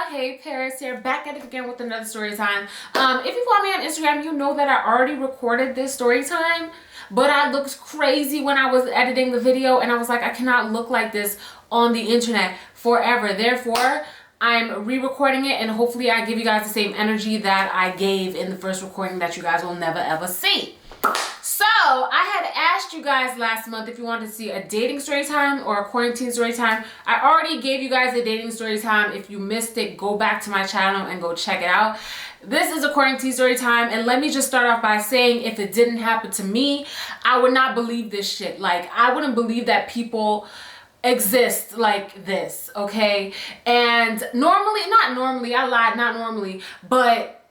y'all, hey Paris here, back at it again with another story time. If you follow me on Instagram, you know that I already recorded this story time, but I looked crazy when I was editing the video, and I was like, I cannot look like this on the internet forever. Therefore, I'm re-recording it, and hopefully I give you guys the same energy that I gave in the first recording that you guys will never ever see. So I had asked you guys last month if you wanted to see a dating story time or a quarantine story time. I already gave you guys a dating story time. If you missed it, go back to my channel and go check it out. This is a quarantine story time, and let me just start off by saying, if it didn't happen to me, I would not believe this shit. Like, I wouldn't believe that people exist like this, okay? And normally, not normally, I lied, not normally, but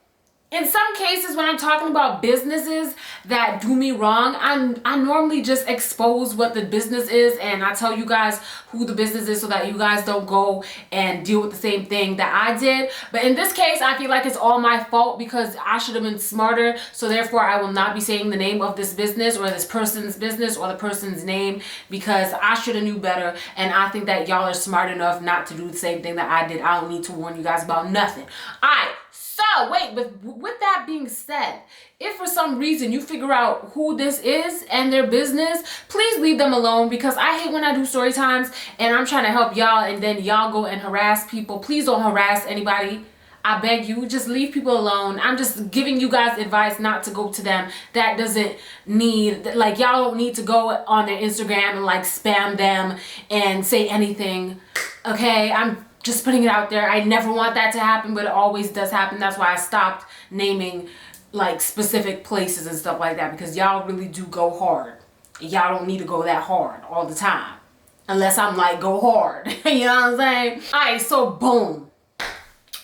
in some cases, when I'm talking about businesses that do me wrong, I normally just expose what the business is, and I tell you guys who the business is so that you guys don't go and deal with the same thing that I did. But in this case, I feel like it's all my fault because I should have been smarter. So therefore, I will not be saying the name of this business or this person's business or the person's name, because I should have knew better. And I think that y'all are smart enough not to do the same thing that I did. I don't need to warn you guys about nothing. All right. So wait, but with that being said, if for some reason you figure out who this is and their business, please leave them alone, because I hate when I do story times and I'm trying to help y'all and then y'all go and harass people. Please don't harass anybody. I beg you, just leave people alone. I'm just giving you guys advice not to go to them. That doesn't need, like, y'all don't need to go on their Instagram and like spam them and say anything. Okay, I'm just putting it out there. I never want that to happen, but it always does happen. That's why I stopped naming like specific places and stuff like that, because y'all really do go hard. Y'all don't need to go that hard all the time. Unless I'm like, go hard. You know what I'm saying? Alright, so boom.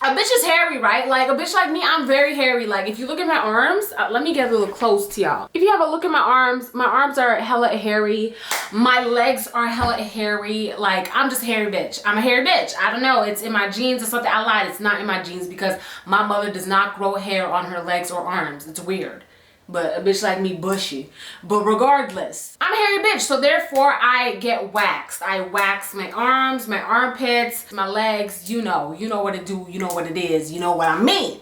A bitch is hairy, right? Like, a bitch like me, I'm very hairy. Like, if you look at my arms, let me get a little close to y'all. If you have a look at my arms are hella hairy. My legs are hella hairy. Like, I'm just a hairy bitch. I'm a hairy bitch. I don't know. It's in my genes or something. I lied. It's not in my genes because my mother does not grow hair on her legs or arms. It's weird. But a bitch like me, bushy. But regardless, I'm a hairy bitch, so therefore I get waxed. I wax my arms, my armpits, my legs. You know what to do. You know what it is. You know what I mean.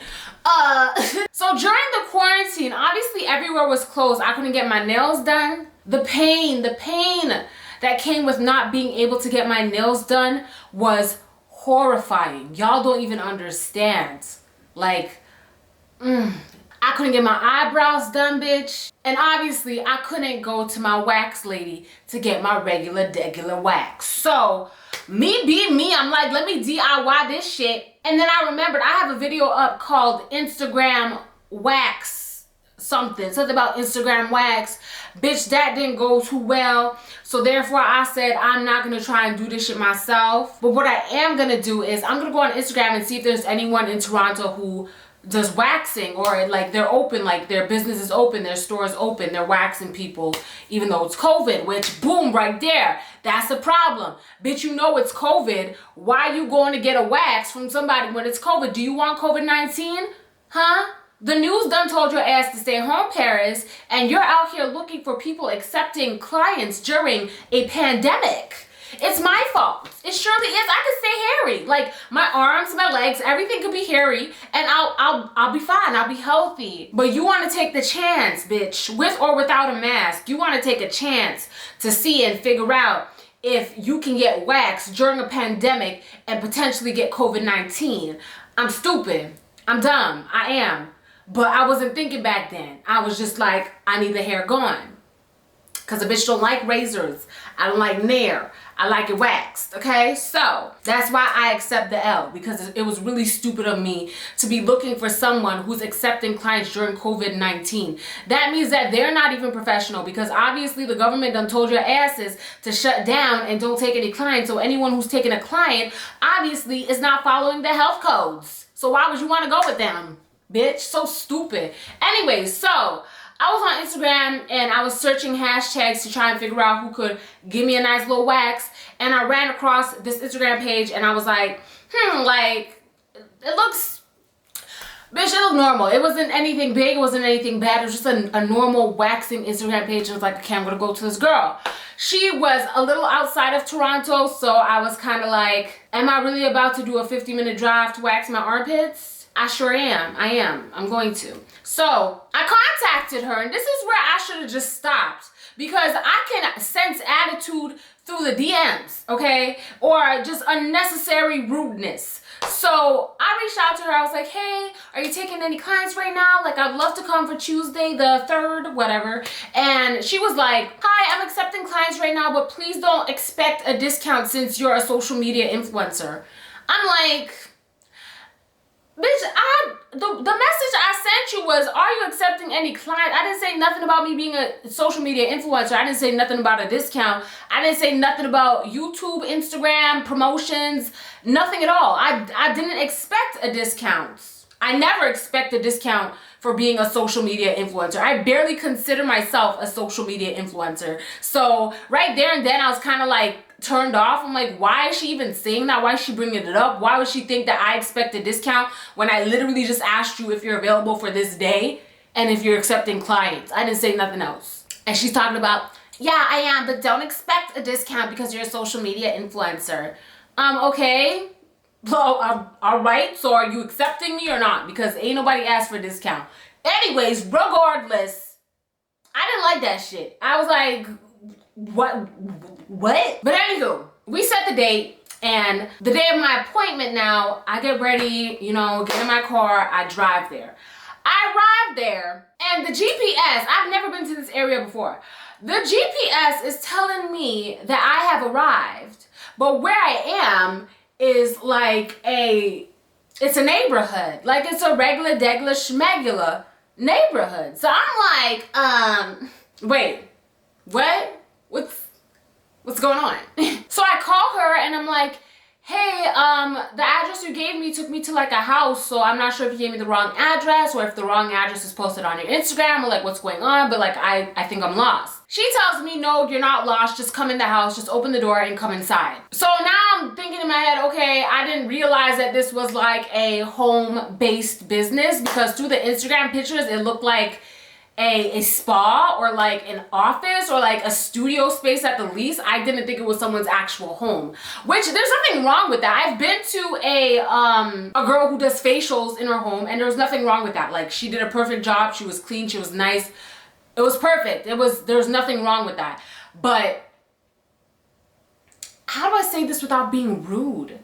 So during the quarantine, obviously everywhere was closed. I couldn't get my nails done. The pain that came with not being able to get my nails done was horrifying. Y'all don't even understand. Like, I couldn't get my eyebrows done, bitch. And obviously, I couldn't go to my wax lady to get my regular wax. So, me being me, I'm like, let me DIY this shit. And then I remembered I have a video up called Instagram wax something about Instagram wax. Bitch, that didn't go too well. So therefore, I said I'm not going to try and do this shit myself. But what I am going to do is I'm going to go on Instagram and see if there's anyone in Toronto who does waxing, or like they're open, like their business is open, their store is open, they're waxing people even though it's COVID, which boom, right there, that's the problem. Bitch, you know it's COVID. Why are you going to get a wax from somebody when it's COVID? Do you want COVID-19? Huh? The news done told your ass to stay home, Paris, and you're out here looking for people accepting clients during a pandemic. It's my fault. It surely is. I could stay hairy. Like, my arms, my legs, everything could be hairy, and I'll be fine. I'll be healthy. But you want to take the chance, bitch, with or without a mask. You want to take a chance to see and figure out if you can get waxed during a pandemic and potentially get COVID-19. I'm stupid. I'm dumb. I am. But I wasn't thinking back then. I was just like, I need the hair gone. Because a bitch don't like razors. I don't like nair. I like it waxed, okay? So, that's why I accept the L, because it was really stupid of me to be looking for someone who's accepting clients during COVID-19. That means that they're not even professional, because obviously the government done told your asses to shut down and don't take any clients. So anyone who's taking a client obviously is not following the health codes. So why would you want to go with them, bitch? So stupid. Anyway, so I was on Instagram and I was searching hashtags to try and figure out who could give me a nice little wax, and I ran across this Instagram page and I was like, like, it looks Bitch, it was normal. It wasn't anything big. It wasn't anything bad. It was just a normal waxing Instagram page. It was like, okay, I'm going to go to this girl. She was a little outside of Toronto, so I was kind of like, am I really about to do a 50-minute drive to wax my armpits? I sure am. I am. I'm going to. So I contacted her, and this is where I should have just stopped, because I can sense attitude through the DMs, okay? Or just unnecessary rudeness. So I reached out to her. I was like, hey, are you taking any clients right now? Like, I'd love to come for Tuesday the 3rd, whatever. And she was like, hi, I'm accepting clients right now, but please don't expect a discount since you're a social media influencer. I'm like, bitch, the message I sent you was, are you accepting any client? I didn't say nothing about me being a social media influencer. I didn't say nothing about a discount. I didn't say nothing about YouTube, Instagram, promotions, nothing at all. I didn't expect a discount. I never expect a discount for being a social media influencer. I barely consider myself a social media influencer. So right there and then I was kind of like turned off. I'm like, why is she even saying that? Why is she bringing it up? Why would she think that I expect a discount when I literally just asked you if you're available for this day and if you're accepting clients? I didn't say nothing else. And she's talking about, yeah, I am, but don't expect a discount because you're a social media influencer. Okay. Well, all right. So are you accepting me or not? Because ain't nobody asked for a discount. Anyways, regardless, I didn't like that shit. I was like, what? But anywho, we set the date, and the day of my appointment now, I get ready, you know, get in my car, I drive there. I arrived there, and the GPS, I've never been to this area before. The GPS is telling me that I have arrived, but where I am is like it's a neighborhood. Like, it's a regular, degla, schmegula neighborhood. So I'm like, wait, what? What's going on? So I call her and I'm like, hey, the address you gave me took me to like a house, so I'm not sure if you gave me the wrong address or if the wrong address is posted on your Instagram or like what's going on, but like I think I'm lost. She tells me, no, you're not lost, just come in the house, just open the door and come inside. So now I'm thinking in my head, okay, I didn't realize that this was like a home-based business, because through the Instagram pictures, it looked like a spa or like an office or like a studio space at the least. I didn't think it was someone's actual home, which there's nothing wrong with that. I've been to a girl who does facials in her home, and there was nothing wrong with that. Like, she did a perfect job. She was clean. She was nice. It was perfect. There's nothing wrong with that. But how do I say this without being rude?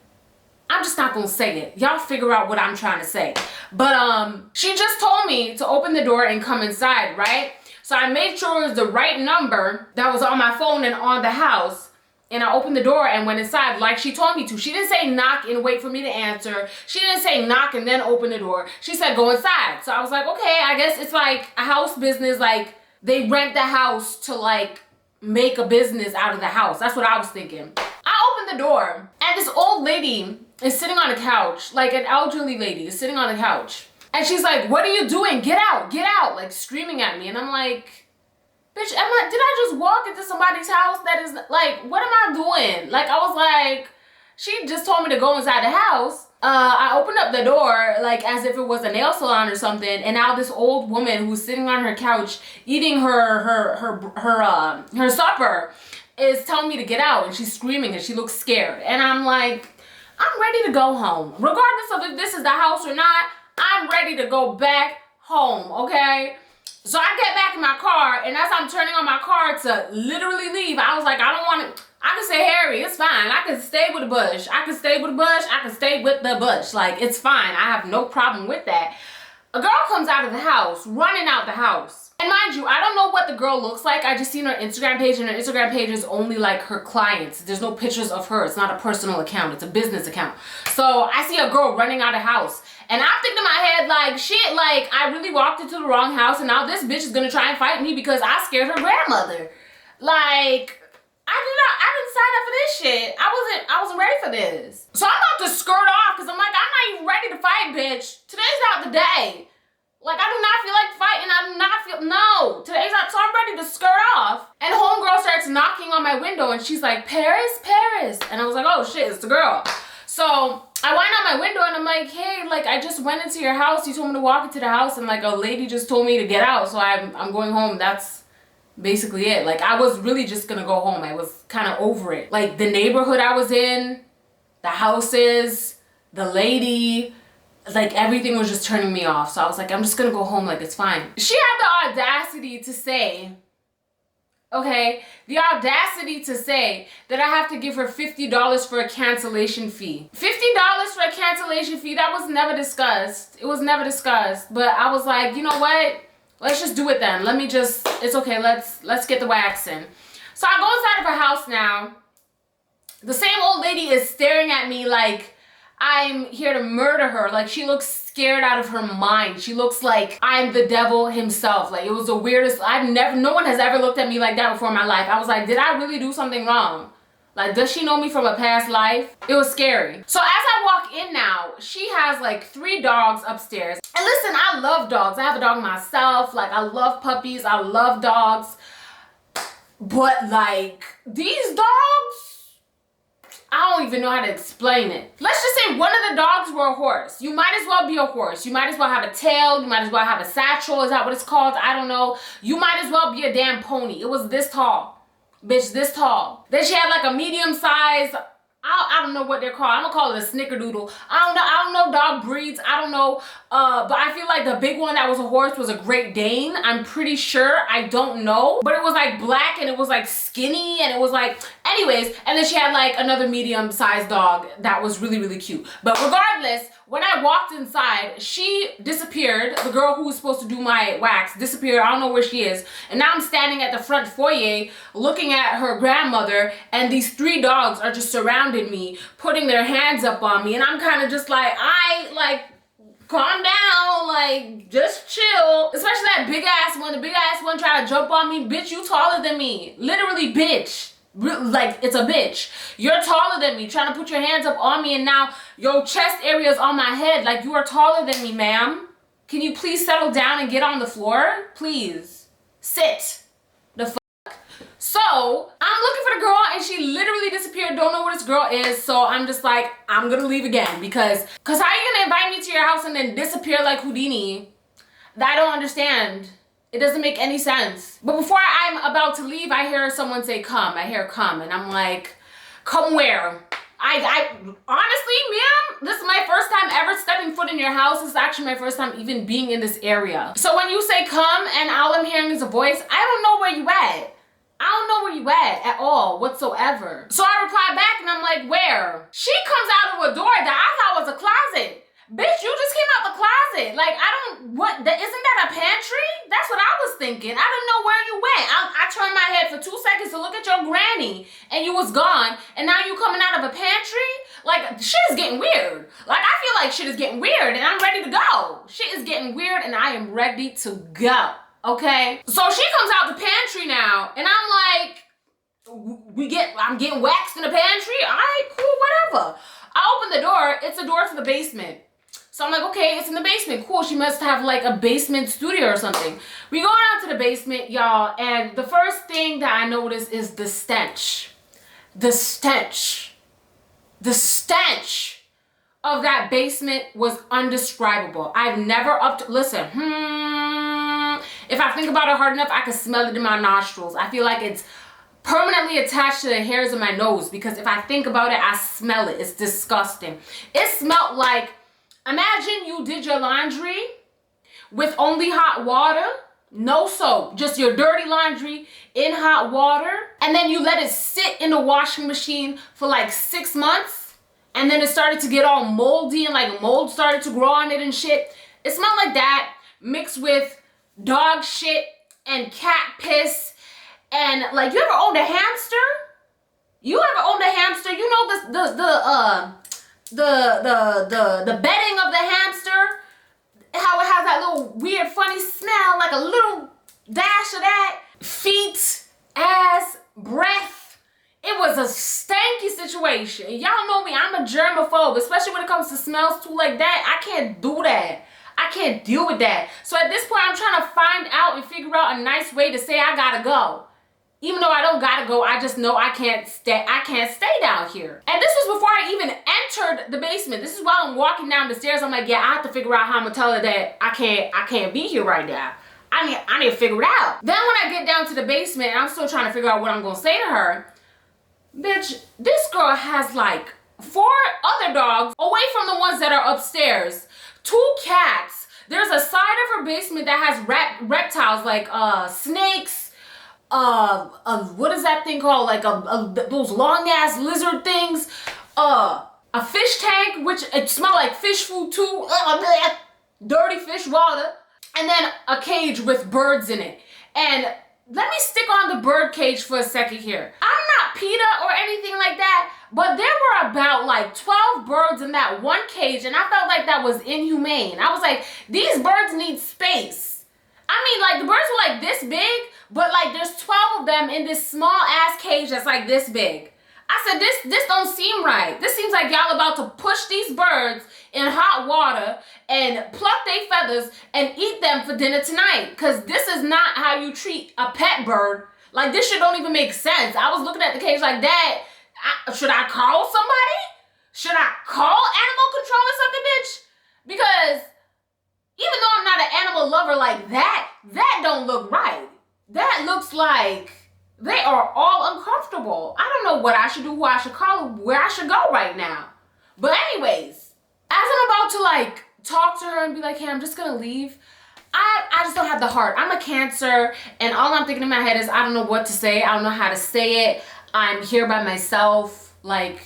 I'm just not gonna say it. Y'all figure out what I'm trying to say. But she just told me to open the door and come inside, right? So I made sure it was the right number that was on my phone and on the house. And I opened the door and went inside like she told me to. She didn't say knock and wait for me to answer. She didn't say knock and then open the door. She said go inside. So I was like, okay, I guess it's like a house business. Like, they rent the house to like make a business out of the house. That's what I was thinking. I opened the door and this old lady is sitting on a couch, like an elderly lady is sitting on a couch. And she's like, what are you doing? Get out, like screaming at me. And I'm like, bitch, did I just walk into somebody's house that is like, what am I doing? Like, I was like, she just told me to go inside the house. I opened up the door like as if it was a nail salon or something, and now this old woman who's sitting on her couch eating her supper is telling me to get out, and she's screaming and she looks scared. And I'm like, I'm ready to go home. Regardless of if this is the house or not, I'm ready to go back home, okay? So I get back in my car, and as I'm turning on my car to literally leave, I was like, I don't want to, I can say Harry, it's fine. I can stay with the bush. I can stay with the bush. I can stay with the bush. Like, it's fine. I have no problem with that. A girl comes out of the house, running out the house. And mind you, I don't know what the girl looks like. I just seen her Instagram page, and her Instagram page is only like her clients. There's no pictures of her. It's not a personal account. It's a business account. So I see a girl running out of the house. And I'm thinking in my head, like, shit, like, I really walked into the wrong house, and now this bitch is gonna try and fight me because I scared her grandmother. Like, I didn't sign up for this shit. I wasn't ready for this. So I'm about to skirt off because I'm like, I'm not even ready to fight, bitch. Today's not the day. Like, I do not feel like fighting. I do not feel, no. Today's not, so I'm ready to skirt off. And homegirl starts knocking on my window, and she's like, Paris? And I was like, oh shit, it's the girl. So I went out my window and I'm like, hey, like I just went into your house. You told me to walk into the house and like a lady just told me to get out. So I'm going home. That's basically it. Like I was really just gonna go home. I was kind of over it. Like the neighborhood I was in, the houses, the lady, like everything was just turning me off. So I was like, I'm just gonna go home, like it's fine. She had the audacity to say, okay, the audacity to say that I have to give her $50 for a cancellation fee. $50 for a cancellation fee, that was never discussed. It was never discussed. But I was like, you know what? Let's just do it then. Let me just, it's okay, let's get the wax in. So I go inside of her house now. The same old lady is staring at me like I'm here to murder her. Like she looks scared out of her mind. She looks like I'm the devil himself. Like it was the weirdest. No one has ever looked at me like that before in my life. I was like, did I really do something wrong? Like, does she know me from a past life? It was scary. So as I walk in now, she has like 3 dogs upstairs. And listen, I love dogs. I have a dog myself. Like I love puppies. I love dogs. But like these dogs, I don't even know how to explain it. Let's just say one of the dogs were a horse. You might as well be a horse. You might as well have a tail. You might as well have a satchel. Is that what it's called? I don't know. You might as well be a damn pony. It was this tall. Bitch, this tall. Then she had like a medium size, I don't know what they're called. I'm gonna call it a snickerdoodle. I don't know dog breeds. I don't know. But I feel like the big one that was a horse was a Great Dane. I'm pretty sure. I don't know. But it was like black and it was like skinny and it was like, anyways. And then she had like another medium sized dog that was really, really cute. But regardless, when I walked inside, she disappeared. The girl who was supposed to do my wax disappeared. I don't know where she is. And now I'm standing at the front foyer looking at her grandmother, and these 3 dogs are just surrounding me, putting their hands up on me. And I'm kind of just like, calm down, like, just chill. Especially that big ass one. The big ass one tried to jump on me. Bitch, you taller than me. Literally, bitch. Like, it's a bitch. You're taller than me, trying to put your hands up on me, and now your chest area is on my head. Like, you are taller than me, ma'am. Can you please settle down and get on the floor? Please. Sit. The fuck. So, I'm looking for the girl, and she literally disappeared. Don't know where this girl is, so I'm just like, I'm gonna leave again, because how are you gonna invite me to your house and then disappear like Houdini? That I don't understand. It doesn't make any sense. But before I'm about to leave, I hear someone say, come. I hear come. And I'm like, come where? I honestly, ma'am, this is my first time ever stepping foot in your house. This is actually my first time even being in this area. So when you say come and all I'm hearing is a voice, I don't know where you at. I don't know where you at all whatsoever. So I reply back and I'm like, where? She comes out of a door that I thought was a closet. Bitch, you just came out the closet. Like, isn't that a pantry? That's what I was thinking. I didn't know where you went. I turned my head for 2 seconds to look at your granny and you was gone. And now you coming out of a pantry? Like, shit is getting weird. Like, I feel like shit is getting weird and I'm ready to go. Shit is getting weird and I am ready to go. Okay? So she comes out the pantry now and I'm like, I'm getting waxed in the pantry? All right, cool, whatever. I open the door. It's a door to the basement. So I'm like, okay, it's in the basement. Cool, she must have like a basement studio or something. We go down to the basement, y'all, and the first thing that I notice is the stench. The stench. The stench of that basement was undescribable. I've never listen, if I think about it hard enough, I can smell it in my nostrils. I feel like it's permanently attached to the hairs of my nose because if I think about it, I smell it. It's disgusting. It smelled like, imagine you did your laundry with only hot water, no soap, just your dirty laundry in hot water, and then you let it sit in the washing machine for like 6 months, and then it started to get all moldy and like mold started to grow on it and shit. It smelled like that mixed with dog shit and cat piss. And like, you ever owned a hamster? You ever owned a hamster? You know the bedding of the hamster, how it has that little weird funny smell, like a little dash of that. Feet, ass, breath. It was a stanky situation. Y'all know me, I'm a germaphobe, especially when it comes to smells too like that. I can't do that. I can't deal with that. So at this point, I'm trying to find out and figure out a nice way to say I gotta go. Even though I don't gotta go, I just know I can't stay down here. And this was before I even entered the basement. This is while I'm walking down the stairs. I'm like, yeah, I have to figure out how I'm gonna tell her that I can't be here right now. I need to figure it out. Then when I get down to the basement and I'm still trying to figure out what I'm gonna say to her, bitch, this girl has like 4 other dogs away from the ones that are upstairs. 2 cats. There's a side of her basement that has reptiles like snakes, what is that thing called? Like those long ass lizard things. A fish tank, which it smelled like fish food too. Dirty fish water. And then a cage with birds in it. And let me stick on the bird cage for a second here. I'm not PETA or anything like that, but there were about like 12 birds in that one cage, and I felt like that was inhumane. I was like, these birds need space. I mean, like, the birds were like this big, but like there's 12 of them in this small ass cage that's like this big. I said, this don't seem right. This seems like y'all about to push these birds in hot water and pluck their feathers and eat them for dinner tonight. Cause this is not how you treat a pet bird. Like, this shit don't even make sense. I was looking at the cage like, Dad, should I call somebody? Should I call animal control or something, bitch? Because even though I'm not an animal lover like that, that don't look right. That looks like they are all uncomfortable. I don't know what I should do, who I should call, where I should go right now. But anyways, as I'm about to like talk to her and be like, hey, I'm just gonna leave, I just don't have the heart. I'm a Cancer, and all I'm thinking in my head is, I don't know what to say. I don't know how to say it. I'm here by myself. Like,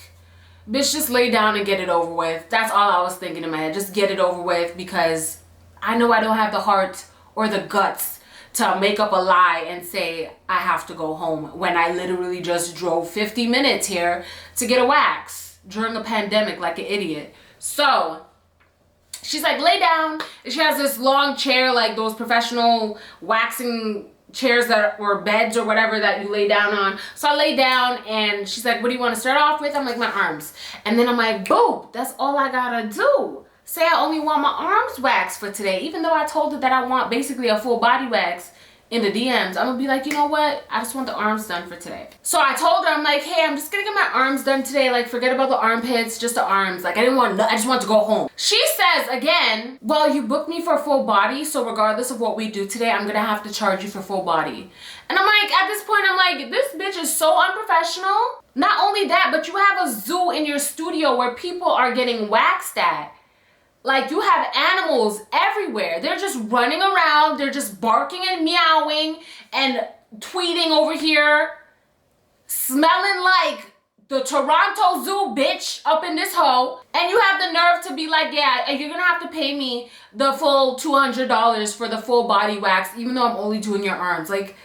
bitch, just lay down and get it over with. That's all I was thinking in my head. Just get it over with, because I know I don't have the heart or the guts to make up a lie and say I have to go home when I literally just drove 50 minutes here to get a wax during a pandemic like an idiot. So she's like, lay down. And she has this long chair, like those professional waxing chairs that or beds or whatever that you lay down on. So I lay down and she's like, what do you want to start off with? I'm like, my arms. And then I'm like, boop, that's all I gotta do. Say I only want my arms waxed for today, even though I told her that I want basically a full body wax in the DMs. I'm gonna be like, you know what? I just want the arms done for today. So I told her, I'm like, hey, I'm just gonna get my arms done today. Like, forget about the armpits, just the arms. Like, I just want to go home. She says again, well, you booked me for a full body, so regardless of what we do today, I'm gonna have to charge you for full body. And I'm like, at this point, I'm like, this bitch is so unprofessional. Not only that, but you have a zoo in your studio where people are getting waxed at. Like, you have animals everywhere. They're just running around. They're just barking and meowing and tweeting over here, smelling like the Toronto Zoo, bitch, up in this hole. And you have the nerve to be like, yeah, you're gonna have to pay me the full $200 for the full body wax, even though I'm only doing your arms. Like,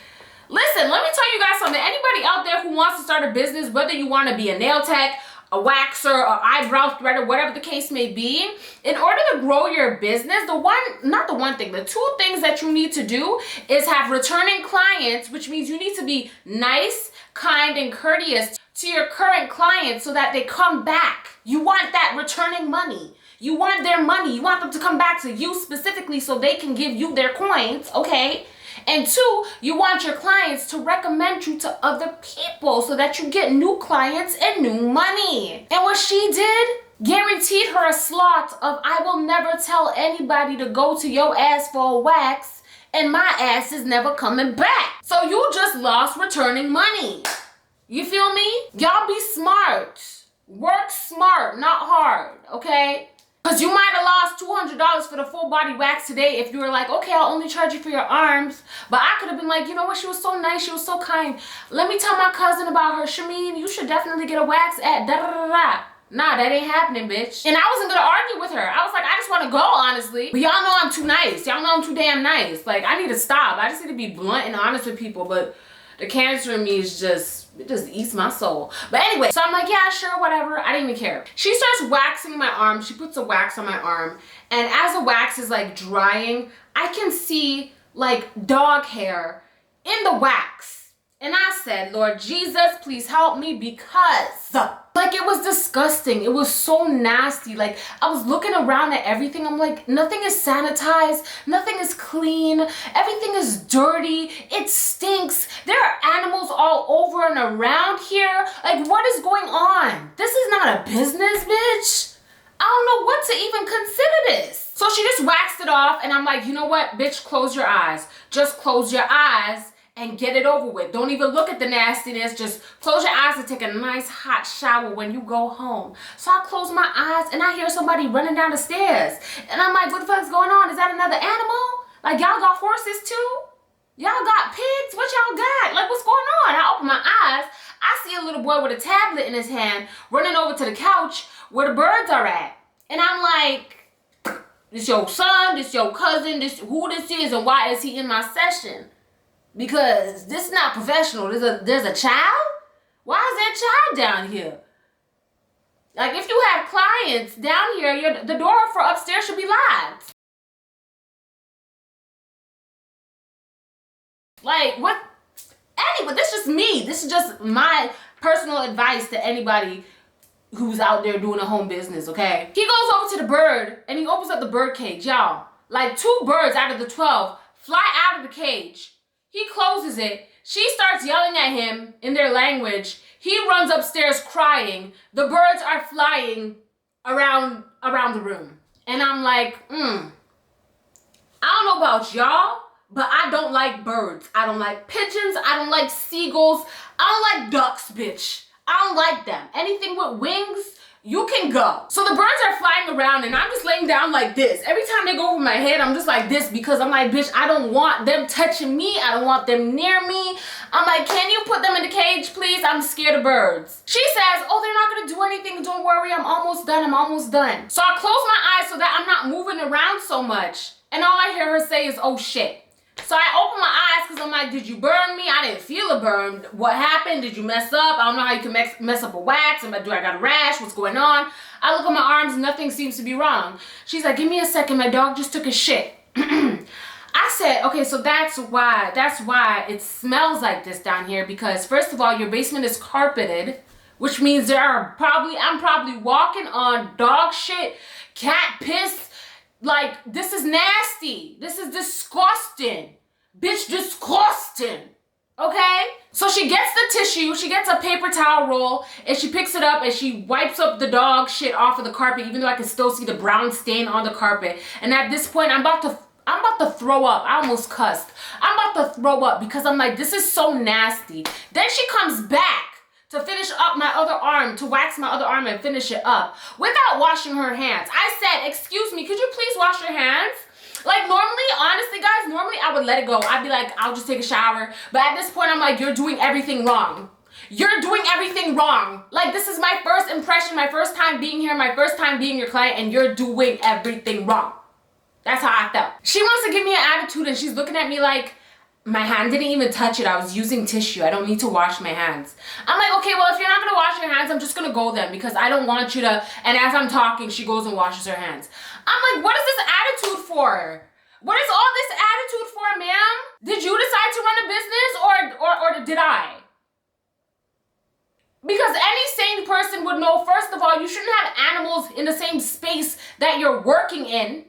listen, let me tell you guys something. Anybody out there who wants to start a business, whether you want to be a nail tech, a waxer, or eyebrow threader, whatever the case may be, in order to grow your business, the 2 things that you need to do is have returning clients, which means you need to be nice, kind, and courteous to your current clients so that they come back. You want that returning money. You want their money. You want them to come back to you specifically so they can give you their coins, okay? And 2, you want your clients to recommend you to other people so that you get new clients and new money. And what she did, guaranteed her a slot of, I will never tell anybody to go to your ass for a wax, and my ass is never coming back. So you just lost returning money. You feel me? Y'all be smart. Work smart, not hard, okay? Because you might have lost $200 for the full body wax today if you were like, okay, I'll only charge you for your arms. But I could have been like, you know what? She was so nice. She was so kind. Let me tell my cousin about her. Shameen, you should definitely get a wax at da-da-da-da. Nah, that ain't happening, bitch. And I wasn't going to argue with her. I was like, I just want to go, honestly. But y'all know I'm too nice. Y'all know I'm too damn nice. Like, I need to stop. I just need to be blunt and honest with people. But the Cancer in me is just, it just eats my soul. But anyway, so I'm like, yeah, sure, whatever. I didn't even care. She starts waxing my arm. She puts a wax on my arm. And as the wax is like drying, I can see like dog hair in the wax. And I said, Lord Jesus, please help me, because like it was disgusting. It was so nasty. Like I was looking around at everything. I'm like, nothing is sanitized. Nothing is clean. Everything is dirty. It stinks. There are animals all over and around here. Like, what is going on? This is not a business, bitch. I don't know what to even consider this. So she just waxed it off, and I'm like, you know what, bitch, close your eyes. Just close your eyes and get it over with. Don't even look at the nastiness. Just close your eyes and take a nice hot shower when you go home. So I close my eyes and I hear somebody running down the stairs. And I'm like, what the fuck's going on? Is that another animal? Like, y'all got horses too? Y'all got pigs? What y'all got? Like, what's going on? I open my eyes. I see a little boy with a tablet in his hand running over to the couch where the birds are at. And I'm like, this your son, this your cousin, this who this is, and why is he in my session? Because this is not professional. There's a child? Why is there a child down here? Like, if you have clients down here, the door for upstairs should be locked. Like, what? Anyway, this is just me. This is just my personal advice to anybody who's out there doing a home business, okay? He goes over to the bird and he opens up the bird cage, y'all. Like 2 birds out of the 12 fly out of the cage. He closes it. She starts yelling at him in their language. He runs upstairs crying. The birds are flying around the room. And I'm like, I don't know about y'all, but I don't like birds. I don't like pigeons. I don't like seagulls. I don't like ducks, bitch. I don't like them. Anything with wings, you can go. So the birds are flying around and I'm just laying down like this. Every time they go over my head, I'm just like this because I'm like, bitch, I don't want them touching me. I don't want them near me. I'm like, can you put them in the cage, please? I'm scared of birds. She says, oh, they're not gonna do anything. Don't worry, I'm almost done. I'm almost done. So I close my eyes so that I'm not moving around so much. And all I hear her say is, oh shit. So I open my eyes because I'm like, did you burn me? I didn't feel a burn. What happened? Did you mess up? I don't know how you can mess up a wax. Do I got a rash? What's going on? I look at my arms. Nothing seems to be wrong. She's like, give me a second. My dog just took a shit. I said, okay, so that's why it smells like this down here, because first of all, your basement is carpeted, which means I'm probably walking on dog shit, cat piss. Like, this is nasty. This is disgusting. Bitch, disgusting. Okay? So she gets the tissue, she gets a paper towel roll, and she picks it up and she wipes up the dog shit off of the carpet, even though I can still see the brown stain on the carpet. And at this point, I'm about to throw up. I almost cussed. I'm about to throw up because I'm like, this is so nasty. Then she comes back to finish up my other arm, to wax my other arm and finish it up without washing her hands. I said, excuse me, could you please wash your hands? Like, normally, honestly, guys, normally I would let it go. I'd be like, I'll just take a shower. But at this point, I'm like, you're doing everything wrong. You're doing everything wrong. Like, this is my first impression, my first time being here, my first time being your client, and you're doing everything wrong. That's how I felt. She wants to give me an attitude, and she's looking at me like, my hand didn't even touch it. I was using tissue. I don't need to wash my hands. I'm like, okay, well, if you're not going to wash your hands, I'm just going to go then because I don't want you to. And as I'm talking, she goes and washes her hands. I'm like, what is this attitude for? What is all this attitude for, ma'am? Did you decide to run a business or did I? Because any sane person would know, first of all, you shouldn't have animals in the same space that you're working in.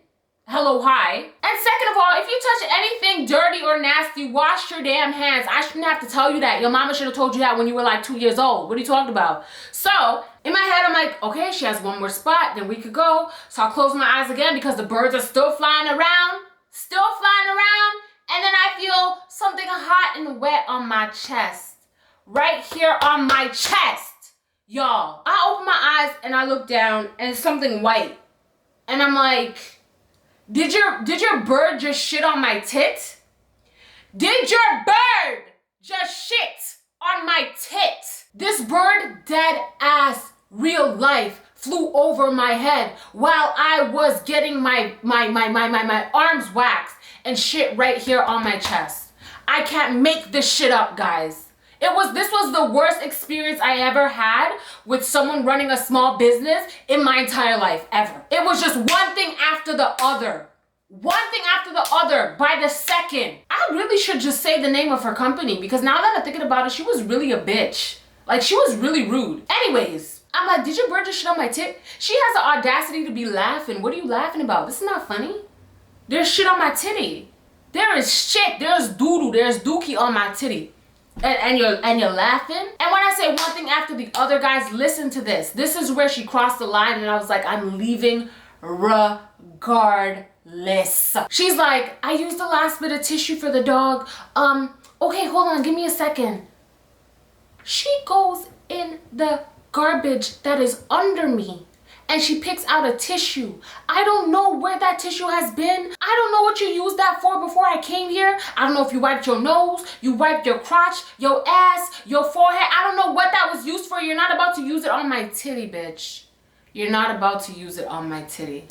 Hello, hi. And second of all, if you touch anything dirty or nasty, wash your damn hands. I shouldn't have to tell you that. Your mama should have told you that when you were like 2 years old. What are you talking about? So in my head, I'm like, okay, she has one more spot, then we could go. So I'll close my eyes again because the birds are still flying around. And then I feel something hot and wet on my chest. Right here on my chest. Y'all, I open my eyes and I look down and it's something white. And I'm like, Did your bird just shit on my tit? Did your bird just shit on my tit? This bird, dead ass, real life, flew over my head while I was getting my arms waxed and shit right here on my chest. I can't make this shit up, guys. This was the worst experience I ever had with someone running a small business in my entire life, ever. It was just one thing after the other. One thing after the other by the second. I really should just say the name of her company because now that I'm thinking about it, she was really a bitch. Like, she was really rude. Anyways, I'm like, did your bird just shit on my tit? She has the audacity to be laughing. What are you laughing about? This is not funny. There's shit on my titty. There is shit. There's doo-doo. There's dookie on my titty. And you're laughing? And when I say one thing after the other, guys, listen to this. This is where she crossed the line and I was like, I'm leaving regardless. She's like, I used the last bit of tissue for the dog. Okay, hold on, give me a second. She goes in the garbage that is under me and she picks out a tissue. I don't know where that tissue has been. I don't know what you used that for before I came here. I don't know if you wiped your nose, you wiped your crotch, your ass, your forehead. I don't know what that was used for. You're not about to use it on my titty, bitch. You're not about to use it on my titty.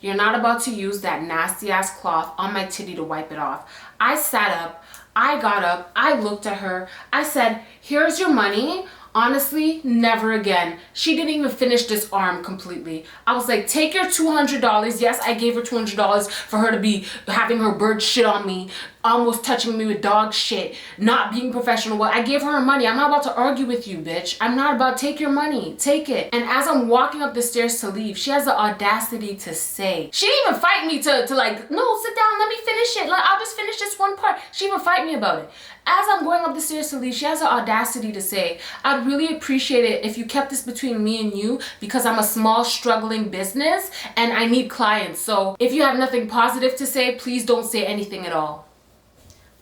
You're not about to use that nasty ass cloth on my titty to wipe it off. I sat up, I got up, I looked at her, I said, here's your money. Honestly, never again. She didn't even finish this arm completely. I was like, take your $200. Yes, I gave her $200 for her to be having her bird shit on me, almost touching me with dog shit, not being professional. Well, I gave her money. I'm not about to argue with you, bitch. I'm not about, take your money, take it. And as I'm walking up the stairs to leave, she has the audacity to say, she didn't even fight me to like, no, sit down, let me finish it. I'll just finish this one part. She didn't even fight me about it. As I'm going up the stairs to leave, she has the audacity to say, I'd really appreciate it if you kept this between me and you because I'm a small, struggling business and I need clients. So if you have nothing positive to say, please don't say anything at all.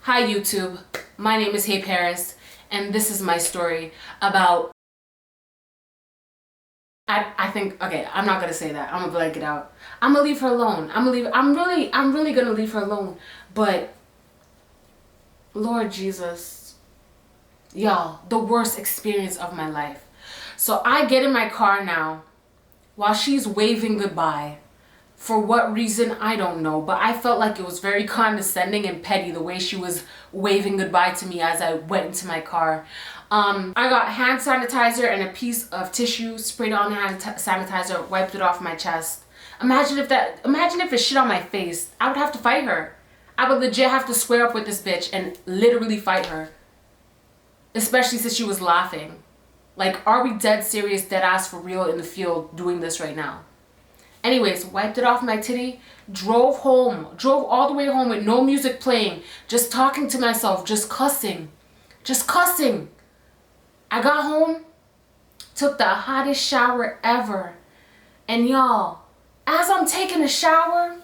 Hi, YouTube. My name is HeyParis, and this is my story about... I think, okay, I'm not gonna say that. I'm gonna blank it out. I'm gonna leave her alone. I'm really gonna leave her alone. But Lord Jesus, y'all, the worst experience of my life. So I get in my car now while she's waving goodbye. For what reason, I don't know, but I felt like it was very condescending and petty the way she was waving goodbye to me as I went into my car. I got hand sanitizer and a piece of tissue, sprayed on the hand sanitizer, wiped it off my chest. Imagine if it shit on my face. I would have to fight her. I would legit have to square up with this bitch and literally fight her. Especially since she was laughing. Like, are we dead serious, dead ass for real in the field doing this right now? Anyways, wiped it off my titty, drove home, drove all the way home with no music playing, just talking to myself, just cussing. I got home, took the hottest shower ever. And y'all, as I'm taking a shower,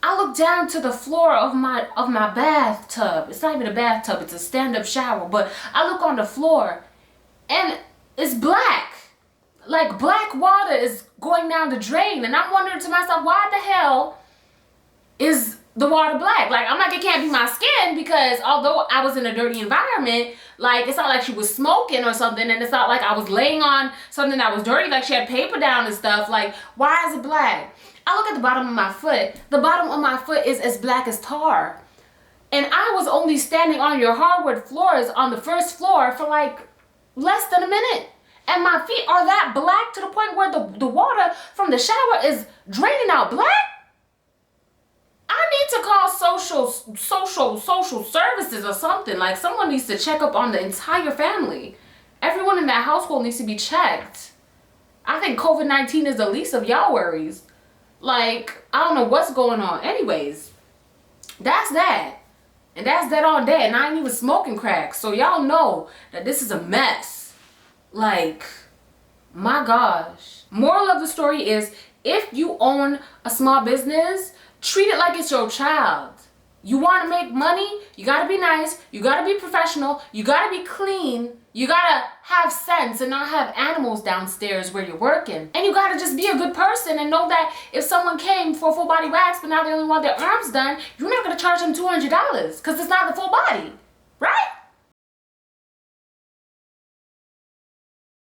I look down to the floor of my bathtub. It's not even a bathtub, it's a stand-up shower, but I look on the floor and it's black. Like, black water is going down the drain, and I'm wondering to myself, why the hell is the water black? Like, I'm like, it can't be my skin, because although I was in a dirty environment, like, it's not like she was smoking or something, and it's not like I was laying on something that was dirty, like she had paper down and stuff. Like, why is it black? I look at the bottom of my foot. The bottom of my foot is as black as tar. And I was only standing on your hardwood floors on the first floor for like less than a minute. And my feet are that black to the point where the water from the shower is draining out black. I need to call social services or something. Like, someone needs to check up on the entire family. Everyone in that household needs to be checked. I think COVID-19 is the least of y'all worries. Like, I don't know what's going on. Anyways, that's that. And that's that all day. And I ain't even smoking crack. So y'all know that this is a mess. Like, my gosh. Moral of the story is, if you own a small business, treat it like it's your child. You want to make money, you got to be nice, you got to be professional, you got to be clean, you got to have sense and not have animals downstairs where you're working. And you got to just be a good person and know that if someone came for a full body wax but now they only want their arms done, you're not going to charge them $200 because it's not the full body, right?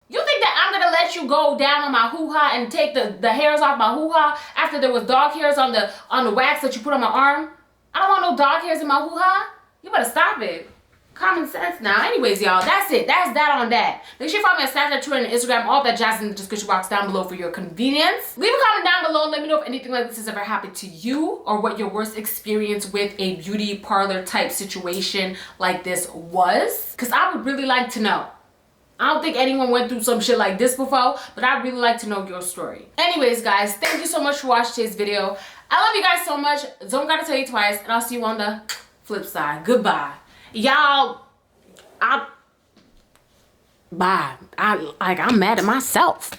You think that I'm gonna let you go down on my hoo-ha and take the hairs off my hoo-ha after there was dog hairs on the wax that you put on my arm? I don't want no dog hairs in my hoo-ha. You better stop it. Common sense now. Anyways, y'all, that's it. That's that on that. Make sure you follow me on Snapchat, Twitter, and Instagram. All that jazz in the description box down below for your convenience. Leave a comment down below. Let me know if anything like this has ever happened to you, or what your worst experience with a beauty parlor type situation like this was. Because I would really like to know. I don't think anyone went through some shit like this before, but I'd really like to know your story. Anyways, guys, thank you so much for watching today's video. I love you guys so much. Don't gotta tell you twice, and I'll see you on the flip side. Goodbye. Y'all, bye. I'm mad at myself.